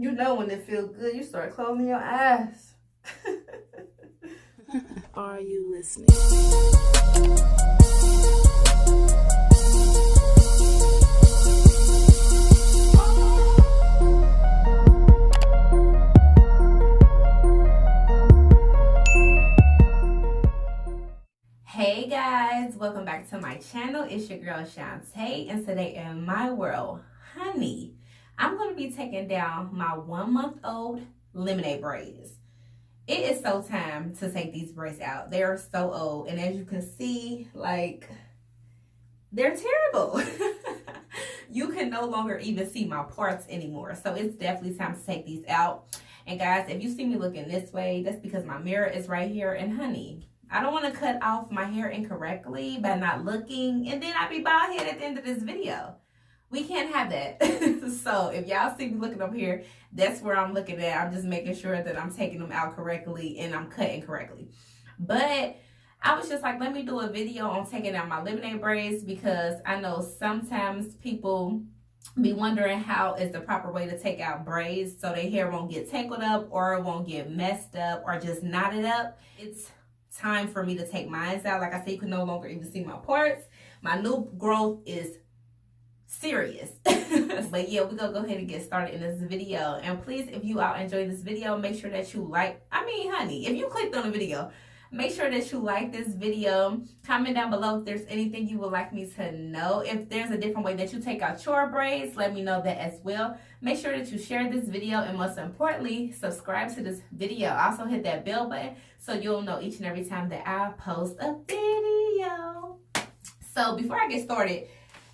You know when it feels good, you start closing your eyes. Are you listening? Hey guys, welcome back to my channel. It's your girl Shantae, and today in my world, honey, I'm going to be taking down my 1-month-old lemonade braids. It is so time to take these braids out. They are so old, and as you can see, like, they're terrible. You can no longer even see my parts anymore, so it's definitely time to take these out. And guys, if you see me looking this way, that's because my mirror is right here. And honey, I don't want to cut off my hair incorrectly by not looking, and then I'd be bald head at the end of this video. We can't have that. So if y'all see me looking up here, that's where I'm looking at. I'm just making sure that I'm taking them out correctly and I'm cutting correctly. But I was just like, let me do a video on taking out my lemonade braids, because I know sometimes people be wondering how is the proper way to take out braids so their hair won't get tangled up or it won't get messed up or just knotted up. It's time for me to take mine out. Like I said, you can no longer even see my parts. My new growth is serious. But yeah, we're gonna go ahead and get started in this video. And please, if you all enjoy this video, make sure that you honey, if you clicked on the video, make sure that you like this video. Comment down below if there's anything you would like me to know. If there's a different way that you take out your braids, let me know that as well. Make sure that you share this video, and most importantly, subscribe to this video. Also hit that bell button so you'll know each and every time that I post a video. So before I get started,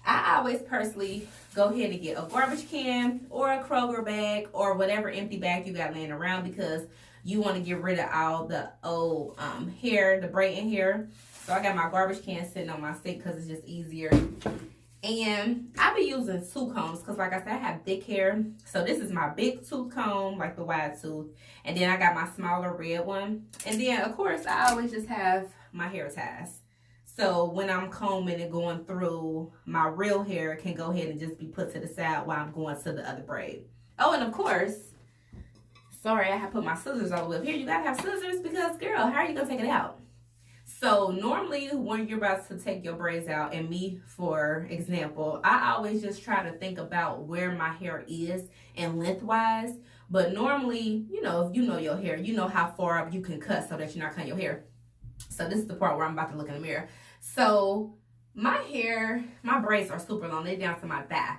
I always personally go ahead and get a garbage can or a Kroger bag or whatever empty bag you got laying around, because you want to get rid of all the old hair, the braiding hair. So I got my garbage can sitting on my sink because it's just easier. And I be using 2 combs because, like I said, I have thick hair. So this is my big tooth comb, like the wide tooth. And then I got my smaller red one. And then, of course, I always just have my hair ties. So when I'm combing and going through, my real hair can go ahead and just be put to the side while I'm going to the other braid. Oh, and of course, sorry, I have put my scissors all the way up here. You gotta have scissors because, girl, how are you gonna take it out? So normally when you're about to take your braids out, and me, for example, I always just try to think about where my hair is and lengthwise. But normally, you know, if you know your hair, you know how far up you can cut so that you're not cutting your hair. So this is the part where I'm about to look in the mirror. So my hair, my braids are super long. They're down to my thigh.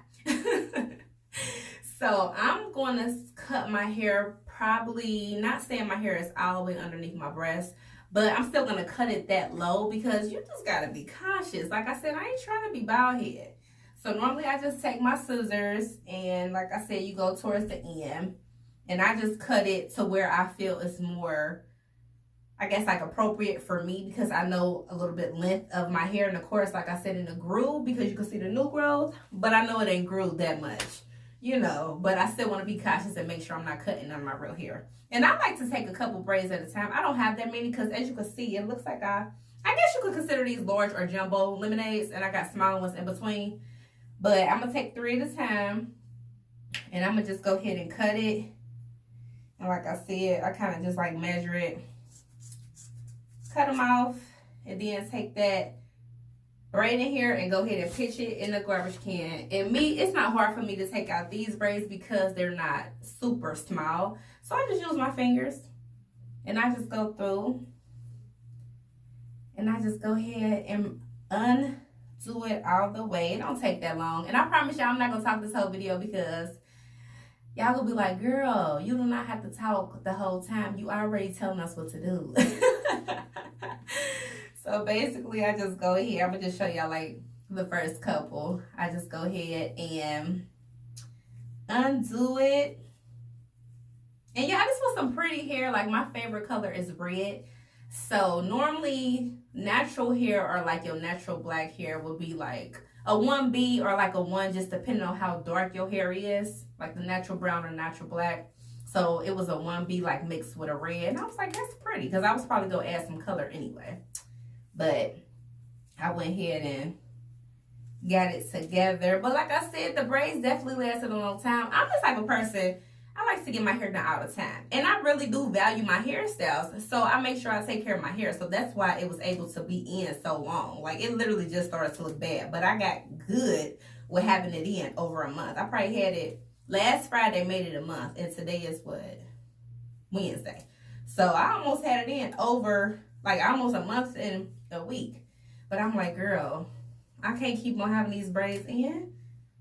So I'm going to cut my hair, probably not saying my hair is all the way underneath my breast, but I'm still going to cut it that low because you just got to be cautious. Like I said, I ain't trying to be bald head. So normally I just take my scissors, and like I said, you go towards the end, and I just cut it to where I feel it's more, I guess, like appropriate for me, because I know a little bit length of my hair. And of course, like I said, in the groove, because you can see the new growth, but I know it ain't grooved that much, you know, but I still want to be cautious and make sure I'm not cutting on my real hair. And I like to take a couple braids at a time. I don't have that many because, as you can see, it looks like I guess you could consider these large or jumbo lemonades, and I got smaller ones in between. But I'm going to take 3 at a time, and I'm going to just go ahead and cut it. And like I said, I kind of just like measure it, cut them off, and then take that braid in here and go ahead and pitch it in the garbage can. And me, it's not hard for me to take out these braids because they're not super small. So I just use my fingers, and I just go through, and I just go ahead and undo it all the way. It don't take that long. And I promise y'all, I'm not gonna talk this whole video because y'all gonna be like, girl, you do not have to talk the whole time. You already telling us what to do. So basically, I just go ahead. I'm going to just show y'all like the first couple. I just go ahead and undo it. And yeah, I just want some pretty hair. Like, my favorite color is red. So normally, natural hair, or like your natural black hair, will be like a 1B or like a 1, just depending on how dark your hair is. Like the natural brown or natural black. So it was a 1B like mixed with a red. And I was like, that's pretty, because I was probably going to add some color anyway. But I went ahead and got it together. But like I said, the braids definitely lasted a long time. I'm the type of person, I like to get my hair done all the time. And I really do value my hairstyles. So I make sure I take care of my hair. So that's why it was able to be in so long. Like, it literally just started to look bad. But I got good with having it in over a month. I probably had it last Friday, made it a month. And today is what? Wednesday. So I almost had it in over, like, almost a month and a week. But I'm like, girl, I can't keep on having these braids in.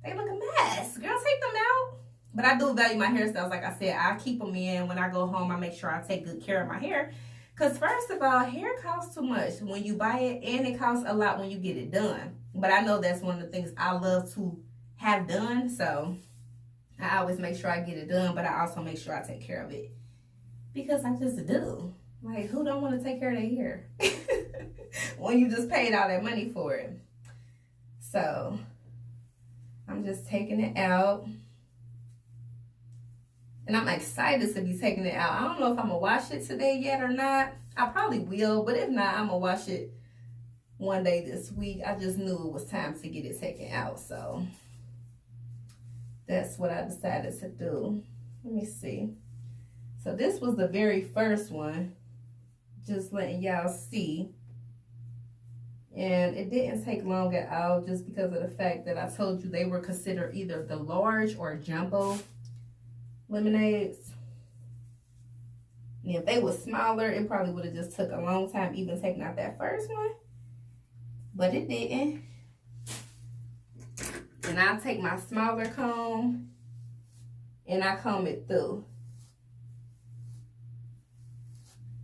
They look a mess. Girl, take them out. But I do value my hairstyles. Like I said, I keep them in. When I go home, I make sure I take good care of my hair. Because first of all, hair costs too much when you buy it. And it costs a lot when you get it done. But I know that's one of the things I love to have done. So I always make sure I get it done. But I also make sure I take care of it. Because I just do. Like, who don't want to take care of their hair? When you just paid all that money for it. So I'm just taking it out. And I'm excited to be taking it out. I don't know if I'm going to wash it today yet or not. I probably will. But if not, I'm going to wash it one day this week. I just knew it was time to get it taken out. So that's what I decided to do. Let me see. So this was the very first one. Just letting y'all see. And it didn't take long at all just because of the fact that I told you they were considered either the large or jumbo lemonades. And if they were smaller, it probably would have just took a long time even taking out that first one. But it didn't. And I'll take my smaller comb and I comb it through.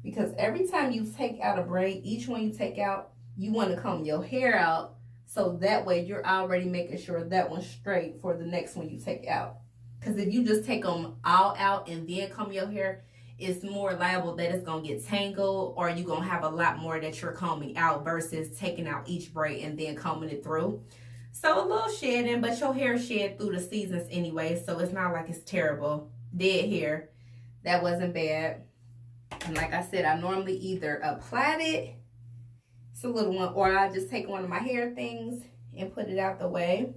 Because every time you take out a braid, each one you take out, you want to comb your hair out. So that way you're already making sure that one's straight for the next one you take out. Because if you just take them all out and then comb your hair, it's more liable that it's going to get tangled, or you're going to have a lot more that you're combing out versus taking out each braid and then combing it through. So a little shedding, but your hair shed through the seasons anyway, so it's not like it's terrible. Dead hair, that wasn't bad. And like I said, I normally either applied it, it's a little one, or I just take one of my hair things and put it out the way.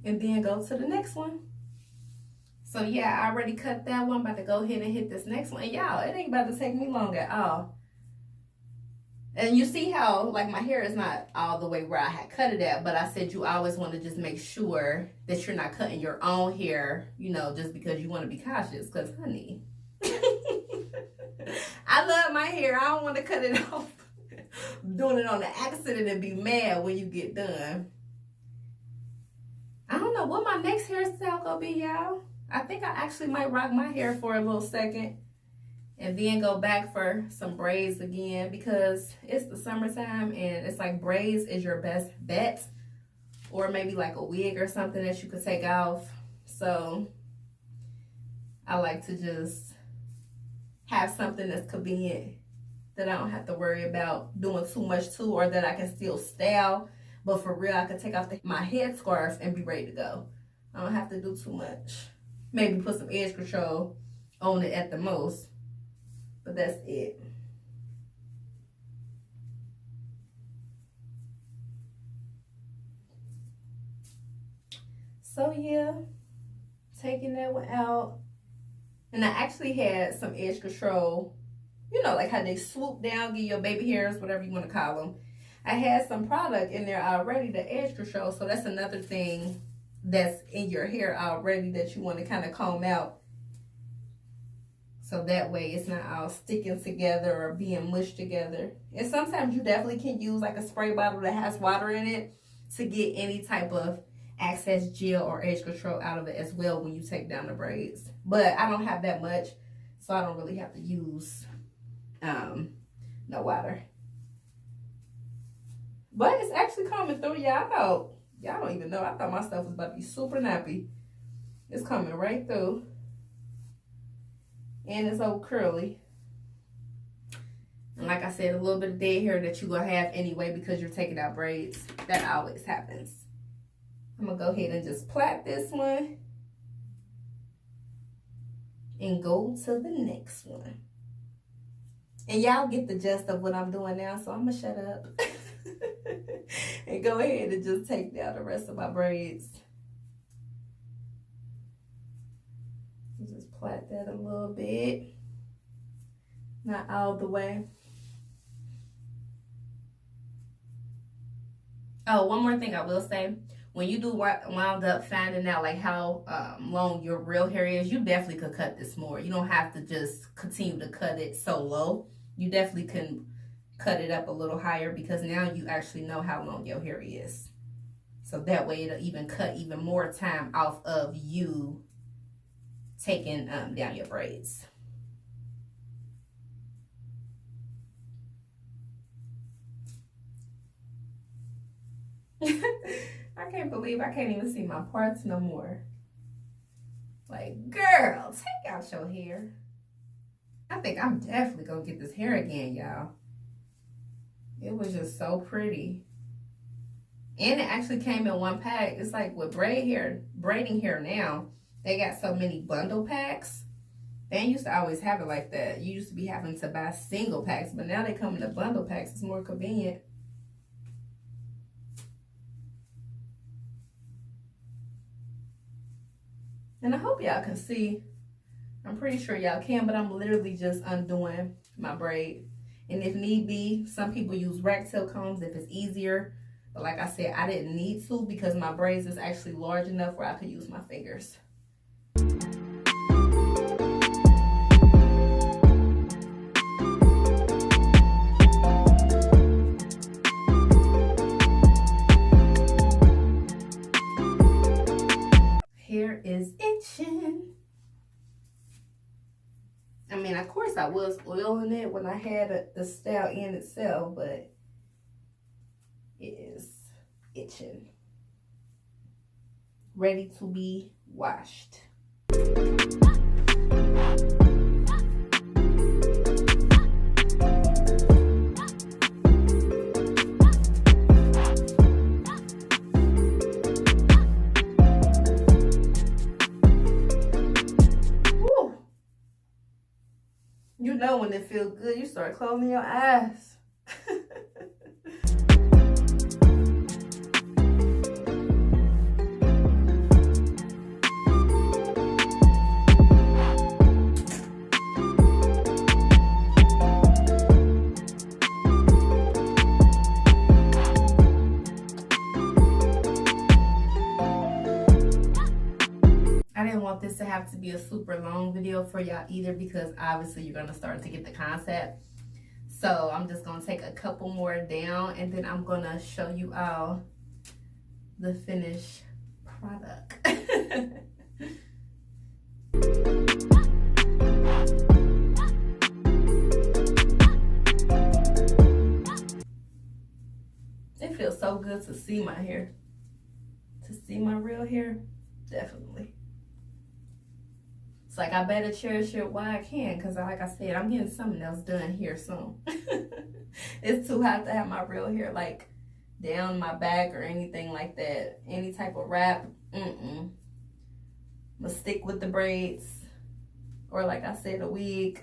And then go to the next one. So yeah, I already cut that one. About to go ahead and hit this next one. And y'all, it ain't about to take me long at all. And you see how, like, my hair is not all the way where I had cut it at. But I said you always want to just make sure that you're not cutting your own hair, you know, just because you want to be cautious. Because, honey, I love my hair. I don't want to cut it off. Doing it on the accident and be mad when you get done. I don't know what my next hairstyle gonna be, y'all. I think I actually might rock my hair for a little second and then go back for some braids again, because it's the summertime and it's like braids is your best bet, or maybe like a wig or something that you could take off. So I like to just have something that's convenient that I don't have to worry about doing too much to, or that I can still style. But for real, I could take off my headscarf and be ready to go. I don't have to do too much. Maybe put some edge control on it at the most. But that's it. So yeah, taking that one out. And I actually had some edge control. You know, like how they swoop down, get your baby hairs, whatever you want to call them. I had some product in there already, the edge control. So that's another thing that's in your hair already that you want to kind of comb out. So that way it's not all sticking together or being mushed together. And sometimes you definitely can use like a spray bottle that has water in it to get any type of excess gel or edge control out of it as well when you take down the braids. But I don't have that much, so I don't really have to use no water. But it's actually coming through, y'all. Y'all don't even know. I thought my stuff was about to be super nappy. It's coming right through. And it's so curly. And like I said, a little bit of dead hair that you're going to have anyway because you're taking out braids. That always happens. I'm going to go ahead and just plait this one. And go to the next one. And y'all get the gist of what I'm doing now, so I'm going to shut up. And go ahead and just take down the rest of my braids. Plait that a little bit. Not all the way. Oh, one more thing I will say. When you do wound up finding out like how long your real hair is, you definitely could cut this more. You don't have to just continue to cut it so low. You definitely can cut it up a little higher because now you actually know how long your hair is. So that way it'll even cut even more time off of you taking down your braids. I can't believe I can't even see my parts no more. Like, girl, take out your hair. I think I'm definitely gonna get this hair again, y'all. It was just so pretty. And it actually came in one pack. It's like with braiding hair now, they got so many bundle packs. They used to always have it like that. You used to be having to buy single packs, but now they come in the bundle packs. It's more convenient. And I hope y'all can see. I'm pretty sure y'all can, but I'm literally just undoing my braid. And if need be, some people use rack tail combs if it's easier. But like I said, I didn't need to because my braids is actually large enough where I could use my fingers. Hair is itching. I mean, of course I was oiling it when I had the style in itself, but it is itching. Ready to be washed. You know when it feels good, you start closing your eyes. This to have to be a super long video for y'all either because obviously you're gonna start to get the concept. So I'm just gonna take a couple more down and then I'm gonna show you all the finished product. It feels so good to see my hair, to see my real hair. Definitely. Like I better cherish it while I can because like I said, I'm getting something else done here soon. It's too hot to have my real hair like down my back or anything like that. Any type of wrap, I'm gonna stick with the braids or like I said, a wig.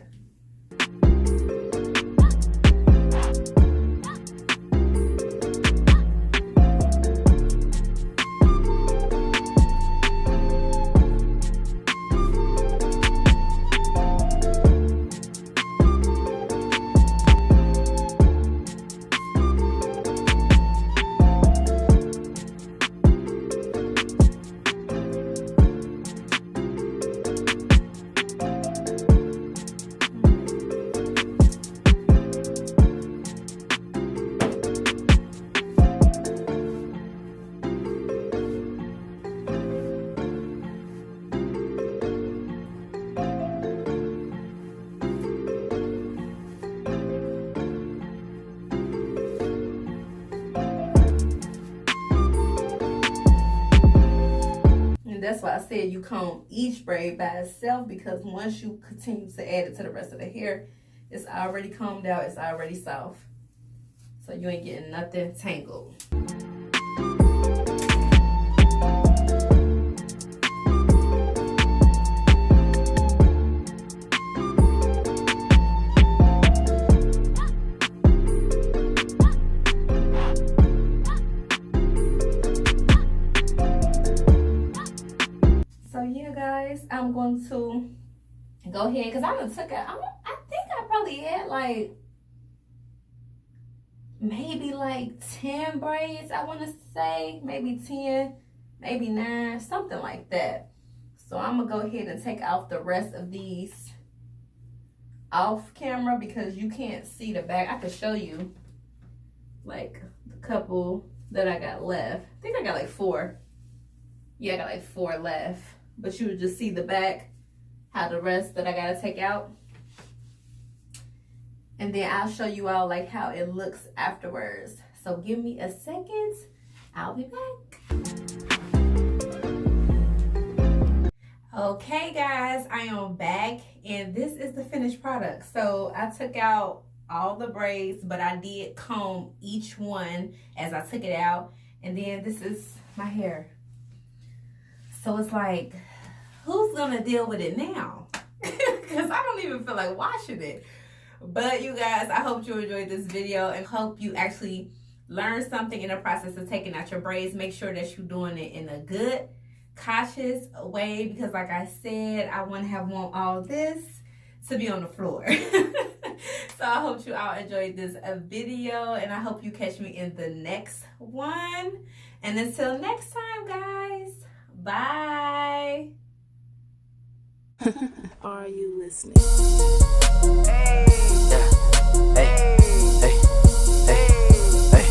That's why I said you comb each braid by itself because once you continue to add it to the rest of the hair, it's already combed out, it's already soft. So you ain't getting nothing tangled. I'm going to go ahead, because I done took it. I think I probably had like maybe like 10 braids, I want to say. Maybe 10, maybe 9, something like that. So I'm going to go ahead and take out the rest of these off camera because you can't see the back. I could show you like the couple that I got left. I think I got like 4. Yeah, I got like 4 left. But you would just see the back, how the rest that I got to take out. And then I'll show you all like how it looks afterwards. So give me a second. I'll be back. Okay guys, I am back and this is the finished product. So I took out all the braids, but I did comb each one as I took it out. And then this is my hair. So it's like, who's gonna deal with it now? Because I don't even feel like washing it. But you guys, I hope you enjoyed this video and hope you actually learned something in the process of taking out your braids. Make sure that you're doing it in a good, cautious way, because like I said, I wouldn't have want all this to be on the floor. So I hope you all enjoyed this video, and I hope you catch me in the next one. And until next time, guys, bye. Are you listening? Hey, hey, hey, hey, hey.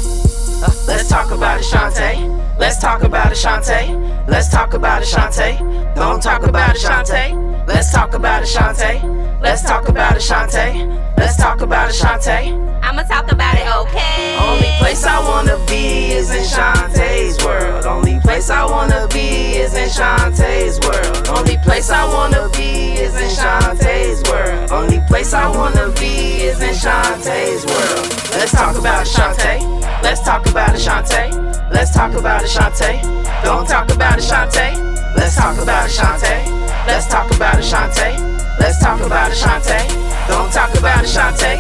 Let's talk about it, Shantae. Let's talk about it, Shantae. Let's talk about it, Shantae. Don't talk about it, Shantae. Let's talk about it, Shantae. Let's talk about it, Shantae. Let's talk about it, Shantae. I'ma talk about it, okay? Only place I wanna be is in Shantae's world. Only place I wanna be is in Shantae's world. Only place I wanna be is in Shantae's world. Only place I wanna be is in Shantae's world. Let's talk about it, Shantae. Let's talk about it, Shantae. Let's talk about it, Shantae. Don't talk about it, Shantae. Let's talk about it, Shantae. Let's talk about it, Shantae. Let's talk about it, Shantae. Don't talk about it, Shantae.